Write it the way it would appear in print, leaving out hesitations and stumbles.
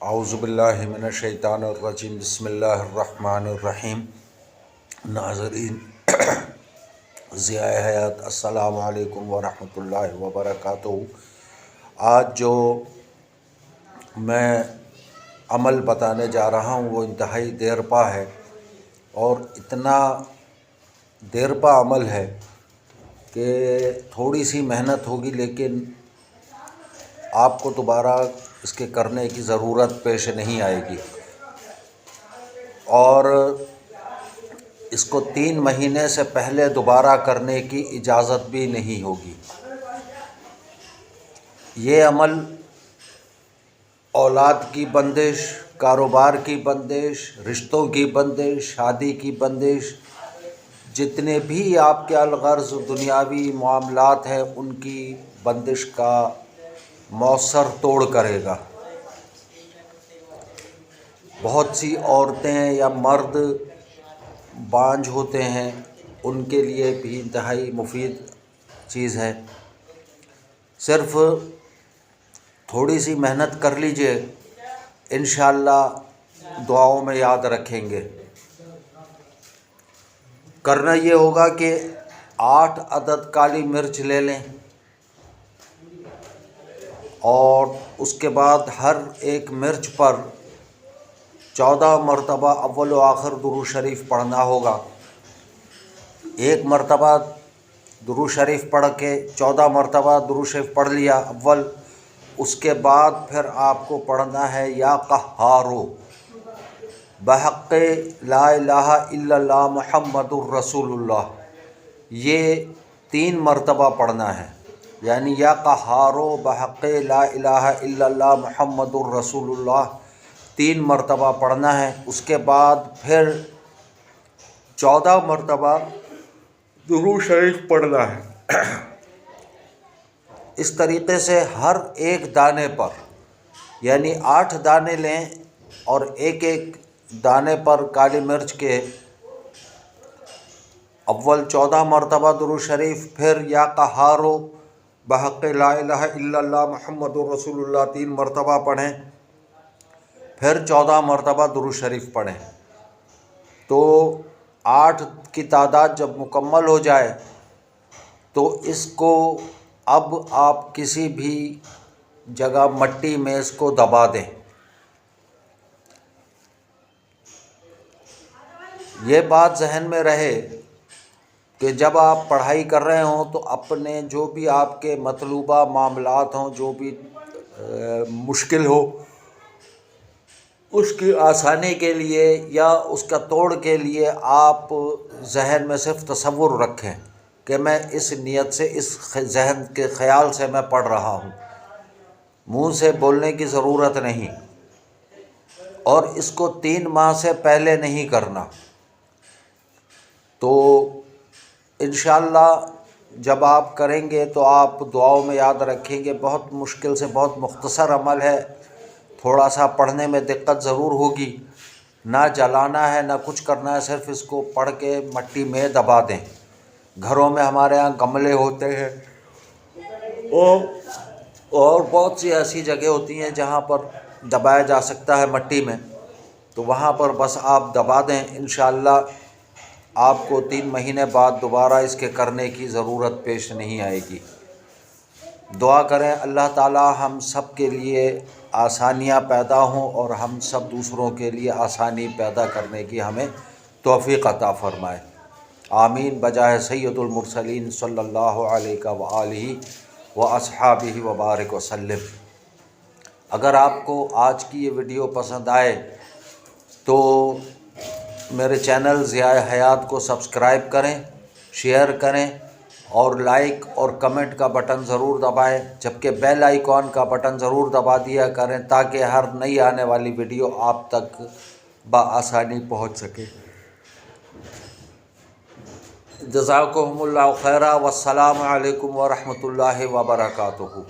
اعوذ باللہ من الشیطان الرجیم بسم اللہ الرحمن الرحیم۔ ناظرین ضیاء حیات السلام علیکم ورحمۃ اللہ وبرکاتہ۔ آج جو میں عمل بتانے جا رہا ہوں وہ انتہائی دیرپا ہے، اور اتنا دیرپا عمل ہے کہ تھوڑی سی محنت ہوگی، لیکن آپ کو دوبارہ اس کے کرنے کی ضرورت پیش نہیں آئے گی، اور اس کو 3 مہینے سے پہلے دوبارہ کرنے کی اجازت بھی نہیں ہوگی۔ یہ عمل اولاد کی بندش، کاروبار کی بندش، رشتوں کی بندش، شادی کی بندش، جتنے بھی آپ کے الغرض دنیاوی معاملات ہیں ان کی بندش کا مؤثر توڑ کرے گا۔ بہت سی عورتیں یا مرد بانجھ ہوتے ہیں، ان کے لیے بھی انتہائی مفید چیز ہے۔ صرف تھوڑی سی محنت کر لیجئے، انشاءاللہ دعاؤں میں یاد رکھیں گے۔ کرنا یہ ہوگا کہ 8 عدد کالی مرچ لے لیں، اور اس کے بعد ہر ایک مرچ پر 14 مرتبہ اول و آخر درود شریف پڑھنا ہوگا۔ ایک مرتبہ درود شریف پڑھ کے 14 مرتبہ درود شریف پڑھ لیا اول، اس کے بعد پھر آپ کو پڑھنا ہے یا قہارو بحق لا الہ الا اللہ محمد الرسول اللہ، یہ 3 مرتبہ پڑھنا ہے، یعنی یا قہارو بحق لا الہ الا اللہ محمد الرسول اللہ 3 مرتبہ پڑھنا ہے۔ اس کے بعد پھر 14 مرتبہ درود شریف پڑھنا ہے۔ اس طریقے سے ہر ایک دانے پر، یعنی 8 دانے لیں اور ایک ایک دانے پر کالی مرچ کے اول 14 مرتبہ درود شریف، پھر یا قہارو بحق لا الہ الا اللہ محمد الرسول اللہ 3 مرتبہ پڑھیں، پھر 14 مرتبہ درود شریف پڑھیں۔ تو 8 کی تعداد جب مکمل ہو جائے تو اس کو اب آپ کسی بھی جگہ مٹی میں اس کو دبا دیں۔ یہ بات ذہن میں رہے کہ جب آپ پڑھائی کر رہے ہوں تو اپنے جو بھی آپ کے مطلوبہ معاملات ہوں، جو بھی مشکل ہو، اس کی آسانی کے لیے یا اس کا توڑ کے لیے آپ ذہن میں صرف تصور رکھیں کہ میں اس نیت سے، اس ذہن کے خیال سے میں پڑھ رہا ہوں، منہ سے بولنے کی ضرورت نہیں، اور اس کو 3 ماہ سے پہلے نہیں کرنا۔ تو انشاءاللہ جب آپ کریں گے تو آپ دعاؤں میں یاد رکھیں گے۔ بہت مشکل سے بہت مختصر عمل ہے، تھوڑا سا پڑھنے میں دقت ضرور ہوگی، نہ جلانا ہے نہ کچھ کرنا ہے، صرف اس کو پڑھ کے مٹی میں دبا دیں۔ گھروں میں ہمارے ہاں گملے ہوتے ہیں، اور بہت سی ایسی جگہ ہوتی ہیں جہاں پر دبایا جا سکتا ہے مٹی میں، تو وہاں پر بس آپ دبا دیں۔ انشاءاللہ آپ کو 3 مہینے بعد دوبارہ اس کے کرنے کی ضرورت پیش نہیں آئے گی۔ دعا کریں اللہ تعالی ہم سب کے لیے آسانیاں پیدا ہوں، اور ہم سب دوسروں کے لیے آسانی پیدا کرنے کی ہمیں توفیق عطا فرمائے۔ آمین بجائے سید المرسلین صلی اللہ علیہ وآلہ واصحابہ وبارک وسلم۔ اگر آپ کو آج کی یہ ویڈیو پسند آئے تو میرے چینل ضیاء حیات کو سبسکرائب کریں، شیئر کریں، اور لائک اور کمنٹ کا بٹن ضرور دبائیں، جبکہ بیل آئیکن کا بٹن ضرور دبا دیا کریں تاکہ ہر نئی آنے والی ویڈیو آپ تک بآسانی پہنچ سکے۔ جزاکم اللہ خیرا، والسلام علیکم ورحمۃ اللہ وبرکاتہ۔